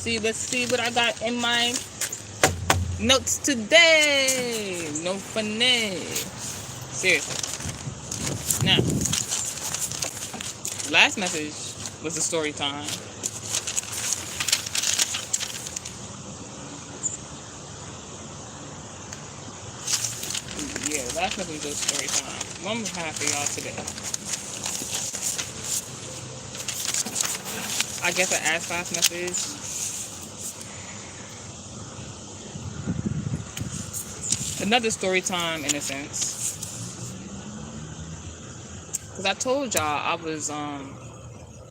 Let's see what I got in my notes today. No funny. Seriously. Now, last message was the story time. Yeah, last message was story time. What I'm gonna have for y'all today. I guess an ask fast message. Another story time in a sense. Because I told y'all I was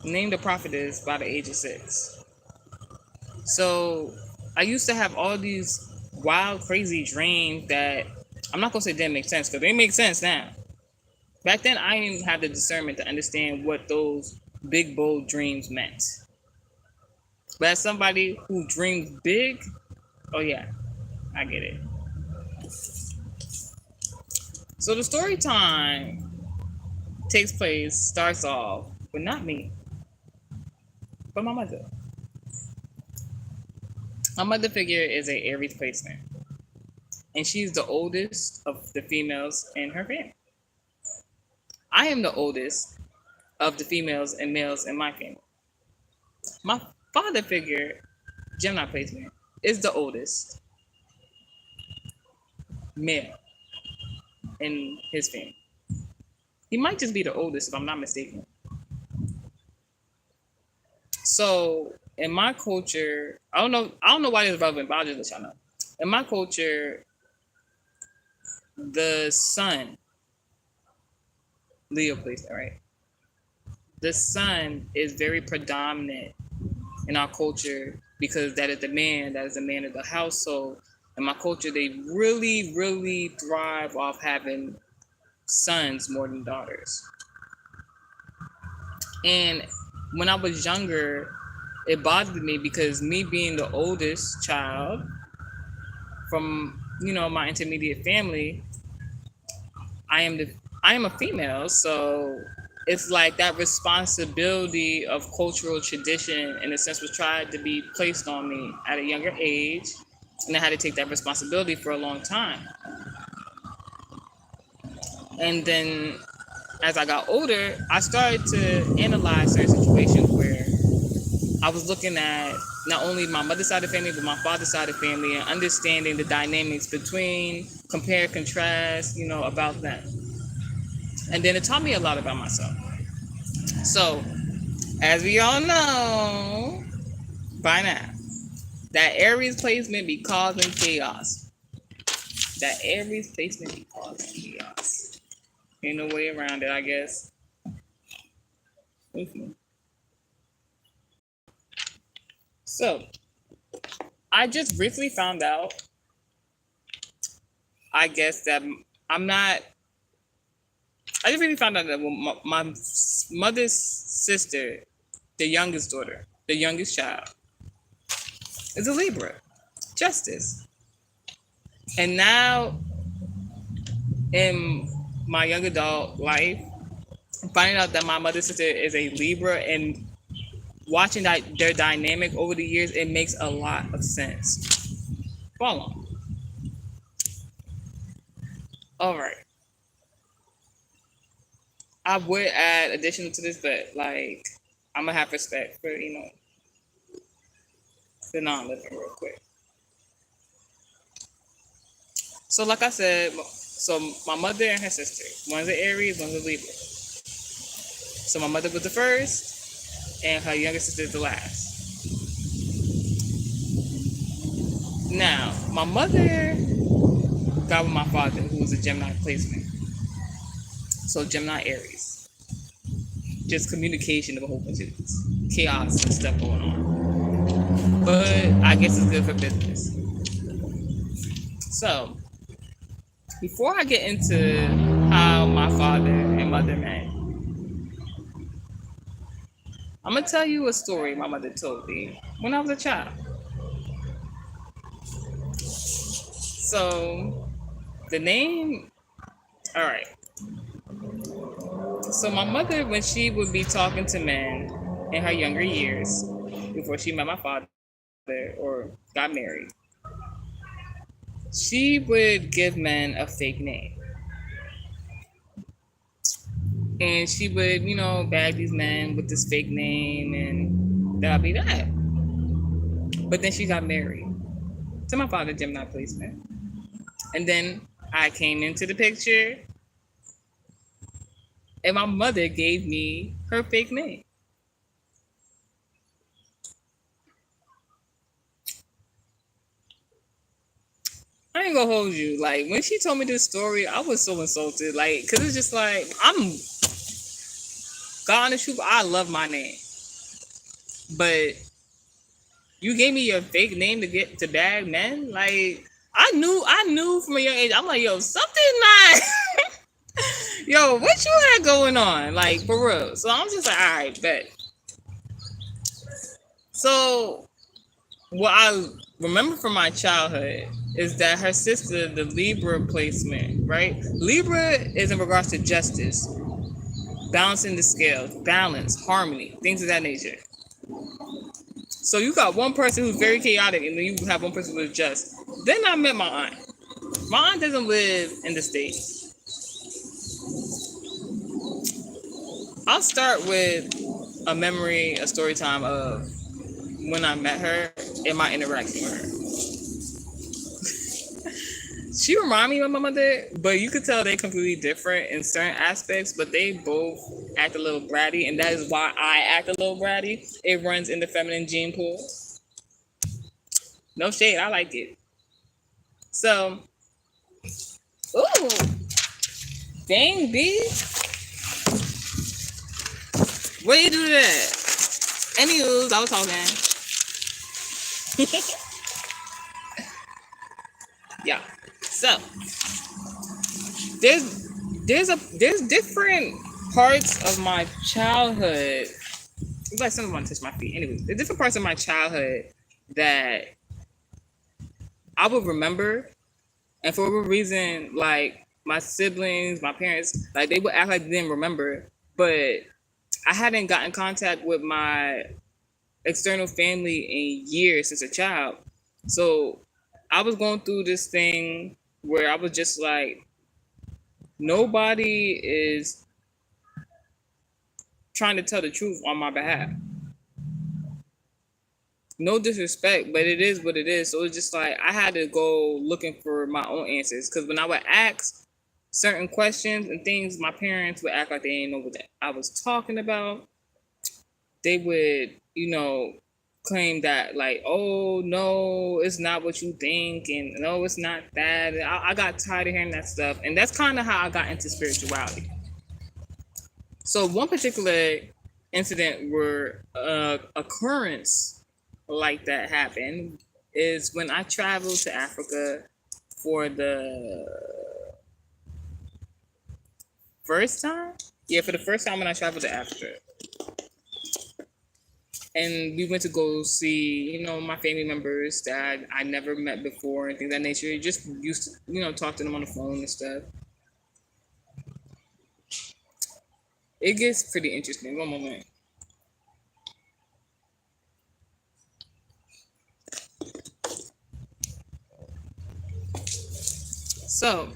named a prophetess by the age of 6. So I used to have all these wild, crazy dreams that I'm not gonna say didn't make sense, because they make sense now. Back then, I didn't have the discernment to understand what those big, bold dreams meant. But as somebody who dreams big, oh yeah, I get it. So the story time starts off with not me, but my mother. My mother figure is a Aries placement, and she's the oldest of the females in her family. I am the oldest of the females and males in my family. My father figure, Gemini placement, is the oldest male in his family. He might just be the oldest if I'm not mistaken. So in my culture, I don't know why this is relevant, but I'll just let y'all know. In my culture, the sun, Leo placement, right? The sun is very predominant in our culture because that is the man of the household. In my culture, they really, really thrive off having sons more than daughters. And when I was younger, it bothered me because me being the oldest child from my intermediate family, I am a female, so it's like that responsibility of cultural tradition in a sense was tried to be placed on me at a younger age, and I had to take that responsibility for a long time. And then as I got older, I started to analyze certain situations where I was looking at not only my mother's side of the family, but my father's side of the family, and understanding the dynamics between, compare, contrast, about them. And then it taught me a lot about myself. So, as we all know by now, that Aries placement be causing chaos. That Aries placement be causing chaos. Ain't no way around it, I guess. So, I just briefly found out, I guess, that I just really found out that my mother's sister, the youngest daughter, the youngest child, is a Libra, Justice. And now, in my young adult life, finding out that my mother's sister is a Libra and watching their dynamic over the years, it makes a lot of sense. Follow. All right. I would add additional to this, but I'm gonna have respect for the non-living real quick. So like I said, so my mother and her sister, one's an Aries, one's a Libra. So my mother was the first, and her younger sister is the last. Now, my mother got with my father, who was a Gemini placement. So Gemini Aries. Just communication of a whole bunch of chaos and stuff going on. But I guess it's good for business. So, before I get into how my father and mother met, I'm going to tell you a story my mother told me when I was a child. So, the name, all right. So my mother, when she would be talking to men in her younger years, before she met my father, or got married, she would give men a fake name. And she would, bag these men with this fake name, and that'll be that. But then she got married to my father, Gemini placement. And then I came into the picture, and my mother gave me her fake name. I ain't gonna hold you. Like, when she told me this story, I was so insulted. Like, because it's just like, God honest truth, I love my name. But you gave me your fake name to get to bag men? Like, I knew from a young age. I'm like, yo, something not. Yo, what you had going on? Like, for real. So I'm just like, all right, bet. So what I remember from my childhood is that her sister, the Libra placement, right? Libra is in regards to justice, balancing the scales, balance, harmony, things of that nature. So you got one person who's very chaotic, and then you have one person who's just. Then I met my aunt. My aunt doesn't live in the States. I'll start with a story time of when I met her and my interaction with her. She reminded me of my mother, but you could tell they're completely different in certain aspects, but they both act a little bratty, and that is why I act a little bratty. It runs in the feminine gene pool. No shade, I like it. So, ooh, dang, B. What do you do to that? Anywho, I was talking. Yeah. So there's different parts of my childhood. It's like someone want to touch my feet. Anyway, there's different parts of my childhood that I would remember, and for a reason, like my siblings, my parents, like they would act like they didn't remember, but I hadn't gotten contact with my external family in years since a child. So I was going through this thing where I was just like, nobody is trying to tell the truth on my behalf. No disrespect, but it is what it is. So it's just like I had to go looking for my own answers. Because when I would ask certain questions and things, my parents would act like they didn't know what I was talking about. They would, claim that like, oh no, it's not what you think, and no, it's not that. I got tired of hearing that stuff, and that's kind of how I got into spirituality. So one particular incident where occurrence like that happened is when I traveled to Africa for the first time. Yeah, for the first time when I traveled to Africa. And we went to go see, my family members that I never met before and things of that nature. Just used to, talk to them on the phone and stuff. It gets pretty interesting. One moment. So,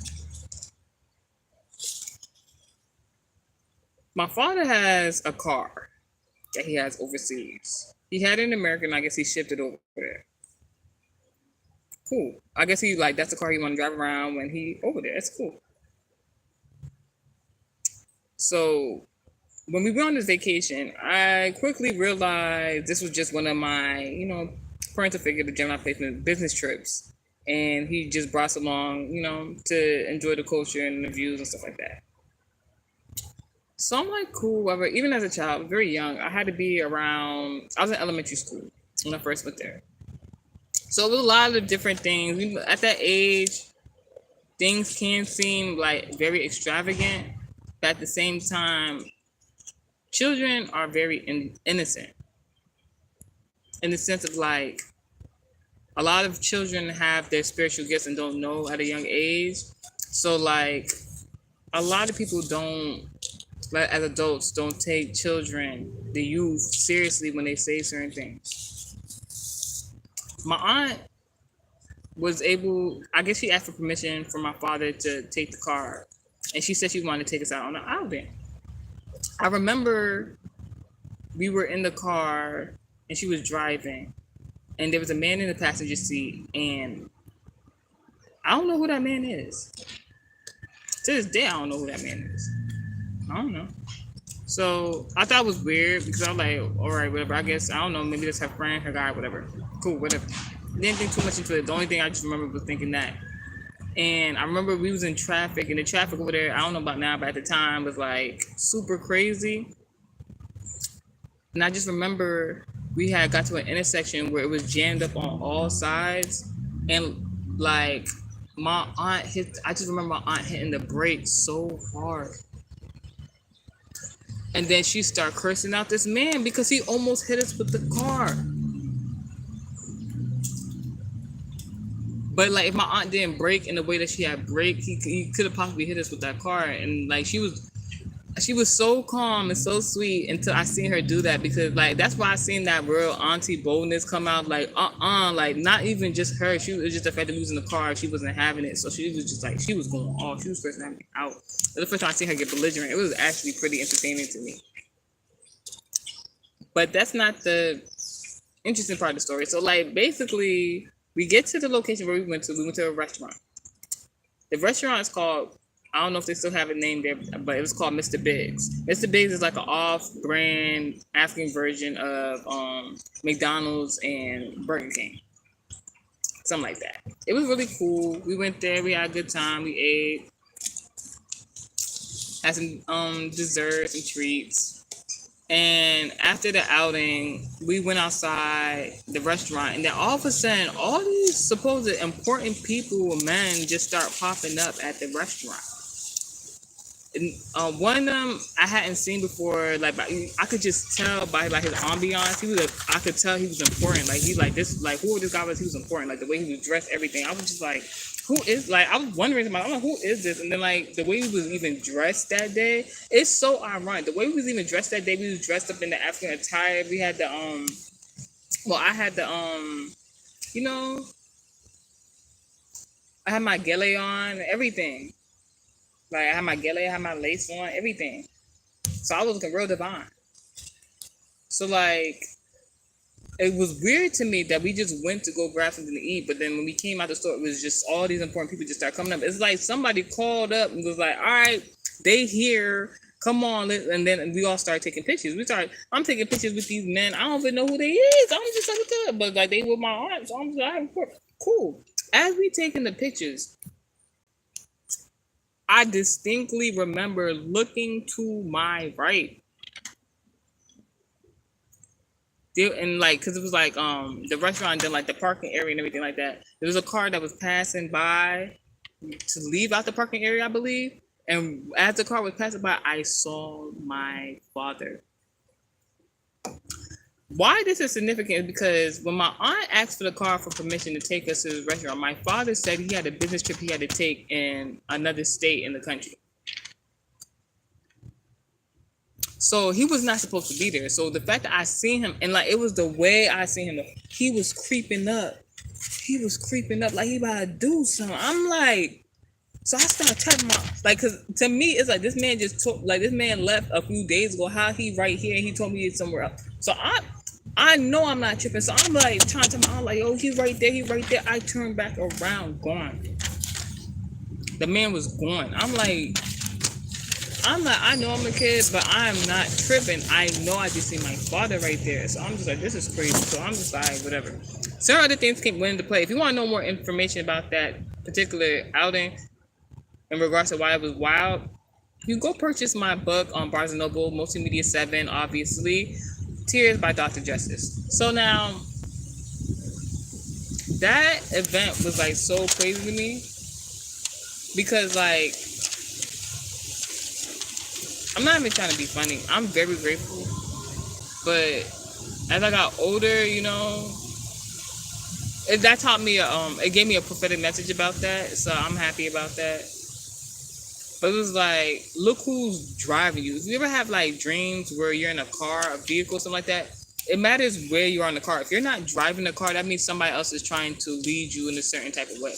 my father has a car that he has overseas. He had it in America, and I guess he shipped it over there. Cool. I guess that's the car he want to drive around when he over there. That's cool. So when we went on this vacation, I quickly realized this was just one of my, parental figure, the Gemini placement business trips. And he just brought us along, to enjoy the culture and the views and stuff like that. So I'm like, cool, whatever. Even as a child, very young, I was in elementary school when I first went there. So it was a lot of different things. At that age, things can seem like very extravagant, but at the same time, children are very innocent. In the sense of like, a lot of children have their spiritual gifts and don't know at a young age. So like, a lot of people as adults, don't take children, the youth, seriously when they say certain things. My aunt was able, I guess she asked for permission from my father to take the car. And she said she wanted to take us out on an outing. I remember we were in the car and she was driving. And there was a man in the passenger seat. And I don't know who that man is. To this day, I don't know who that man is. I don't know. So I thought it was weird because I was like, all right, whatever. I guess, I don't know, maybe that's her friend, her guy, whatever. Cool, whatever. Didn't think too much into it. The only thing I just remember was thinking that. And I remember we was in traffic, and the traffic over there, I don't know about now, but at the time was like super crazy. And I just remember we had got to an intersection where it was jammed up on all sides. And like my aunt hit, I just remember my aunt hitting the brakes so hard. And then she started cursing out this man because he almost hit us with the car. But like, if my aunt didn't brake in the way that she had braked, he could have possibly hit us with that car. And like, she was so calm and so sweet until I seen her do that, because like that's why I seen that real auntie boldness come out. Like like not even just her. She was just the fact that we was in the car. She wasn't having it, so she was just like, she was going off. She was first having me out. It was the first time I seen her get belligerent. It was actually pretty entertaining to me. But that's not the interesting part of the story. So like, basically, we get to the location where we went to. We went to a restaurant. The restaurant is called, I don't know if they still have a name there, but it was called Mr. Biggs. Mr. Biggs is like an off-brand African version of McDonald's and Burger King. Something like that. It was really cool. We went there. We had a good time. We ate. Had some desserts and treats. And after the outing, we went outside the restaurant, and then all of a sudden, all these supposed important people, men, just start popping up at the restaurant. And one of them I hadn't seen before. Like, I could just tell by like his ambiance. I could tell he was important. Like, he like this, like who this guy was. He was important. Like the way he was dressed, everything. I was just like, who is, like, I was wondering to myself, I'm like, who is this? And then like the way he was even dressed that day, it's so ironic. The way we was even dressed that day, we was dressed up in the African attire. We had the I had the you know, I had my gele on, everything. Like I had my gele, I had my lace on, everything. So I was looking real divine. So like, it was weird to me that we just went to go grab something to eat, but then when we came out the store, it was just all these important people just started coming up. It's like somebody called up and was like, all right, they here, come on. And then we all started taking pictures. I'm taking pictures with these men. I don't even know who they is. I'm just like, but like they were my aunt, so I'm just like, cool. As we taking the pictures, I distinctly remember looking to my right. And like, cause it was like the restaurant, then like the parking area and everything like that. There was a car that was passing by to leave out the parking area, I believe. And as the car was passing by, I saw my father. Why this is significant is because when my aunt asked for the car for permission to take us to the restaurant, my father said he had a business trip he had to take in another state in the country. So he was not supposed to be there. So the fact that I seen him, and like, it was the way I seen him, he was creeping up. He was creeping up like he about to do something. I'm like, so I started tapping like, cause to me, it's like this man just took, like this man left a few days ago. How he right here and he told me he's somewhere else. So I know I'm not tripping. So I'm like trying to tell my aunt, like, oh, he's right there, he's right there. I turned back around, gone. The man was gone. I'm like, I know I'm a kid, but I'm not tripping. I know I just see my father right there. So I'm just like, this is crazy. So I'm just like, whatever. Some other things went into play. If you want to know more information about that particular outing in regards to why it was wild, you go purchase my book on Barnes & Noble, Multimedia 7, obviously. Tears by Dr. Justice. So now, that event was like so crazy to me. Because like, I'm not even trying to be funny. I'm very grateful. But as I got older, you know, that taught me, it gave me a prophetic message about that. So I'm happy about that. But it was like, look who's driving you. If you ever have like dreams where you're in a car, a vehicle, something like that, it matters where you are in the car. If you're not driving the car, that means somebody else is trying to lead you in a certain type of way.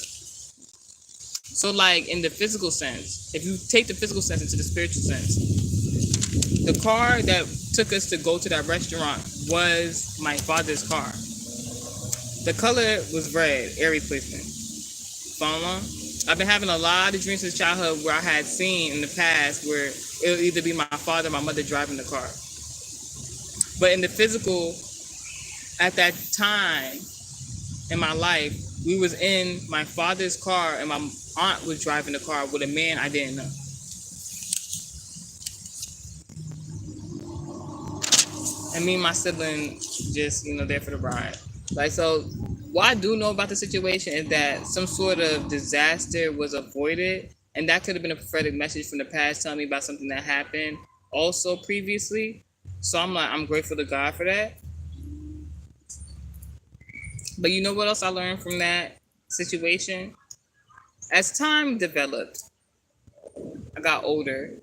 So, like in the physical sense, if you take the physical sense into the spiritual sense, the car that took us to go to that restaurant was my father's car. The color was red, air replacement. Follow along? I've been having a lot of dreams since childhood where I had seen in the past where it'll either be my father or my mother driving the car. But in the physical, at that time in my life, we was in my father's car and my aunt was driving the car with a man I didn't know. And me and my sibling just, there for the ride. Like, so what I do know about the situation is that some sort of disaster was avoided, and that could have been a prophetic message from the past telling me about something that happened also previously. So I'm grateful to God for that. But you know what else I learned from that situation? As time developed, I got older.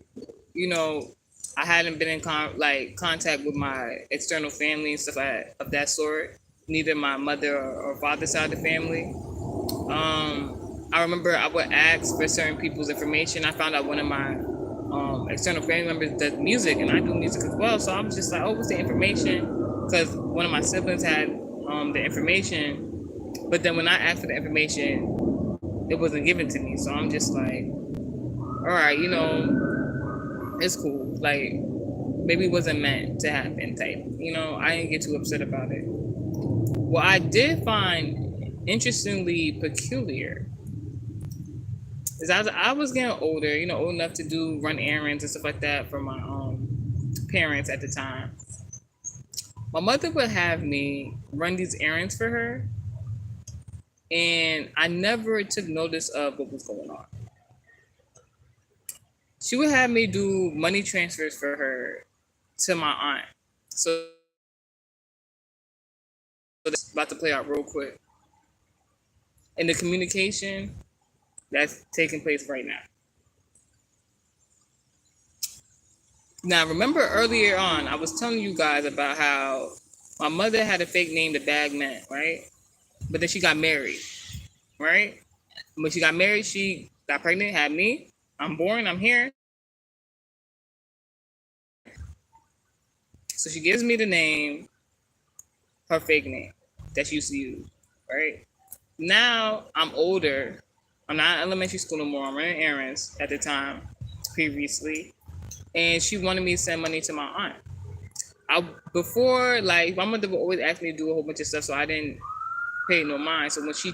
You know, I hadn't been in contact with my external family and stuff of that sort. Neither my mother or father's side of the family. I remember I would ask for certain people's information. I found out one of my external family members does music, and I do music as well. So I was just like, "Oh, what's the information?" Because one of my siblings had the information, but then when I asked for the information, it wasn't given to me. So I'm just like, "All right, it's cool. Like maybe it wasn't meant to happen." Type. I didn't get too upset about it. What I did find interestingly peculiar is as I was getting older, old enough to run errands and stuff like that for my parents at the time. My mother would have me run these errands for her, and I never took notice of what was going on. She would have me do money transfers for her to my aunt. So that's about to play out real quick. And the communication that's taking place right now. Now, remember earlier on, I was telling you guys about how my mother had a fake name the bag meant, right? But then she got married, right? When she got married, she got pregnant, had me. I'm born, I'm here. So she gives me the name, her fake name that she used to use, right? Now I'm older. I'm not in elementary school no more. I'm running errands at the time, previously. And she wanted me to send money to my aunt. Before, like, my mother would always ask me to do a whole bunch of stuff, so I didn't pay no mind. So what she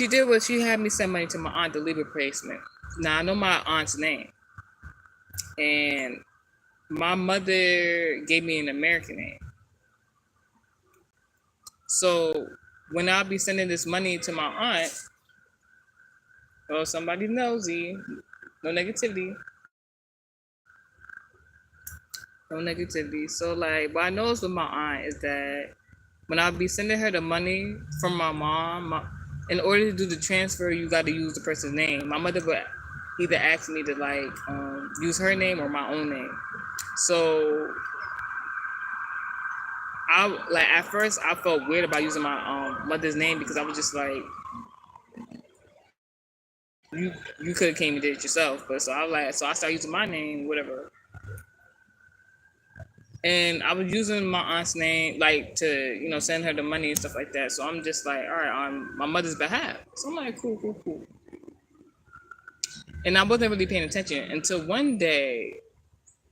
did was she had me send money to my aunt to leave a placement. Now I know my aunt's name, and my mother gave me an American name. So when I'll be sending this money to my aunt, oh, somebody nosy, no negativity. No negativity. So like what I noticed with my aunt is that when I'll be sending her the money from my mom, in order to do the transfer, you got to use the person's name. My mother would either ask me to use her name or my own name. So at first I felt weird about using my mother's name because I was just like, you could have came and did it yourself. But so I started using my name, whatever. And I was using my aunt's name, to send her the money and stuff like that. So I'm just like, all right, on my mother's behalf. So I'm like, cool. And I wasn't really paying attention until one day,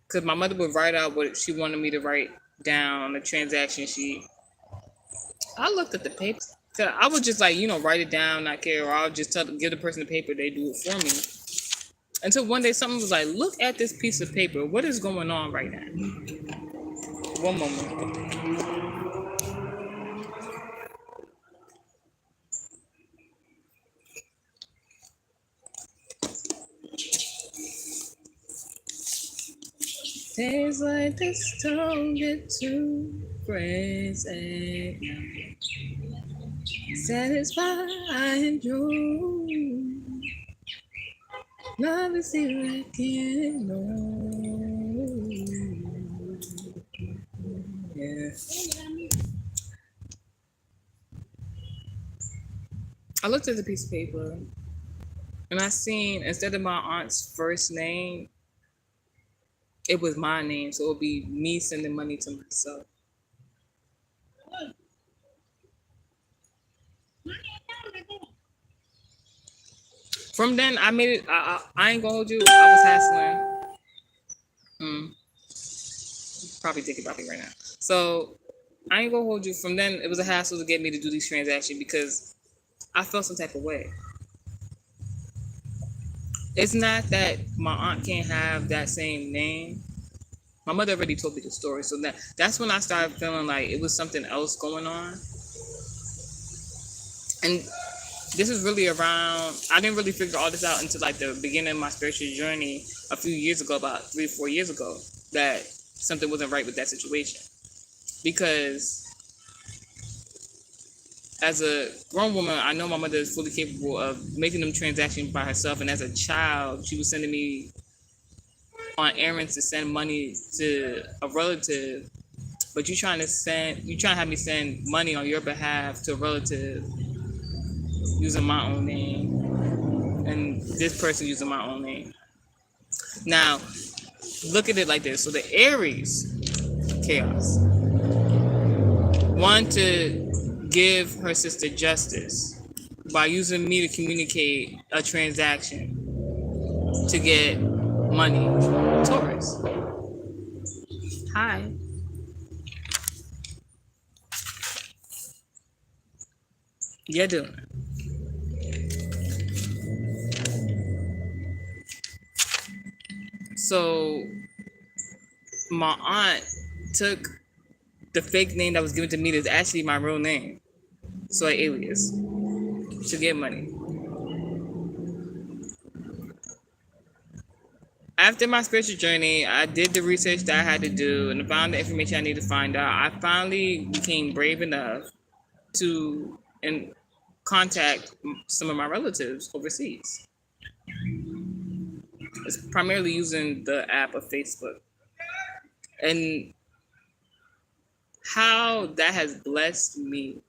because my mother would write out what she wanted me to write down on the transaction sheet. I looked at the paper. I would just write it down, not care, or I'll just give the person the paper, they do it for me. Until one day something was like, look at this piece of paper. What is going on right now? One moment. Days like this don't get too crazy. Satisfying you. Love is here again. Yeah. I looked at the piece of paper and I seen instead of my aunt's first name, it was my name. So it would be me sending money to myself. From then, I made it. I ain't gonna hold you. I was hassling. Probably thinking about me right now. So I ain't gonna hold you. From then, it was a hassle to get me to do these transactions because I felt some type of way. It's not that my aunt can't have that same name. My mother already told me the story, so that's when I started feeling like it was something else going on. And this is really around. I didn't really figure all this out until like the beginning of my spiritual journey a few years ago, about 3 or 4 years ago, that something wasn't right with that situation. Because as a grown woman, I know my mother is fully capable of making them transactions by herself. And as a child, she was sending me on errands to send money to a relative. But you trying to have me send money on your behalf to a relative using my own name, and this person using my own name. Now, look at it like this. So the Aries, chaos, wanted to give her sister justice by using me to communicate a transaction to get money. Taurus. Hi. You doing? So my aunt took the fake name that was given to me that's actually my real name. So an alias to get money. After my spiritual journey, I did the research that I had to do and found the information I needed to find out. I finally became brave enough to contact some of my relatives overseas. It's primarily using the app of Facebook. And how that has blessed me.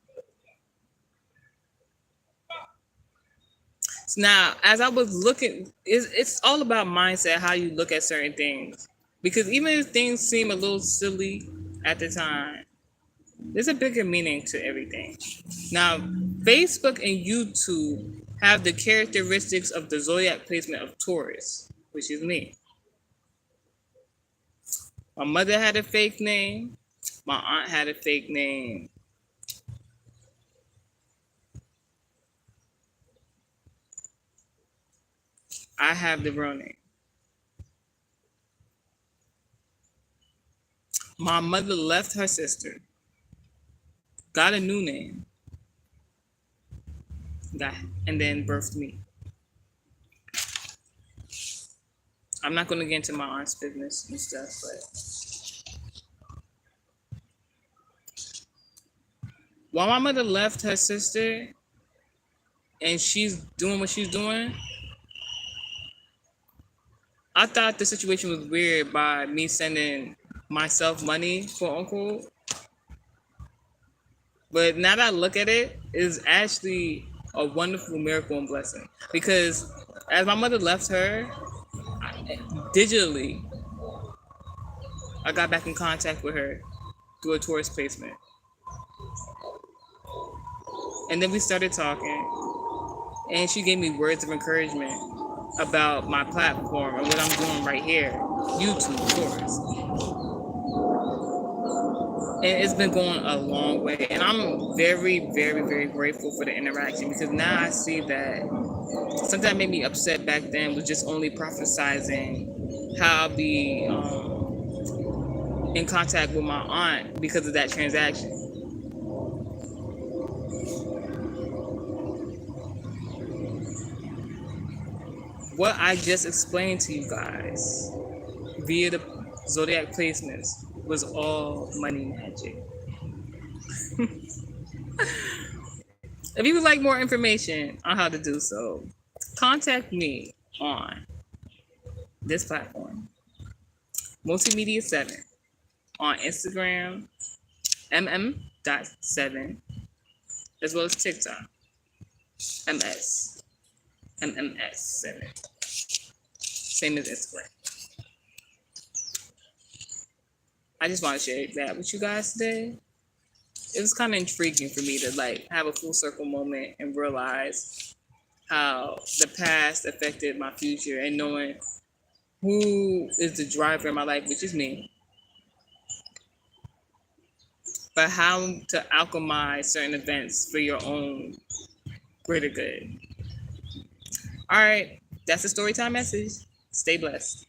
Now, as I was looking, it's all about mindset, how you look at certain things. Because even if things seem a little silly at the time, there's a bigger meaning to everything. Now, Facebook and YouTube have the characteristics of the zodiac placement of Taurus, which is me. My mother had a fake name. My aunt had a fake name. I have the real name. My mother left her sister, got a new name, and then birthed me. I'm not going to get into my aunt's business and stuff, but while my mother left her sister and she's doing what she's doing, I thought the situation was weird by me sending myself money, quote unquote. But now that I look at it, it's actually a wonderful miracle and blessing. Because as my mother left her, digitally, I got back in contact with her through a Taurus placement. And then we started talking, and she gave me words of encouragement about my platform and what I'm doing right here, YouTube Taurus. And it's been going a long way. And I'm very, very, very grateful for the interaction because now I see that something that made me upset back then was just only prophesizing how I'll be in contact with my aunt because of that transaction. What I just explained to you guys via the zodiac placements was all money magic. If you would like more information on how to do so, contact me on this platform, Multimedia 7, on Instagram, mm.7, as well as TikTok, ms mms7, same as Instagram. I just want to share that with you guys today. It was kind of intriguing for me to like have a full circle moment and realize how the past affected my future, and knowing who is the driver in my life, which is me, but how to alchemize certain events for your own greater good. All right, that's the story time message. Stay blessed.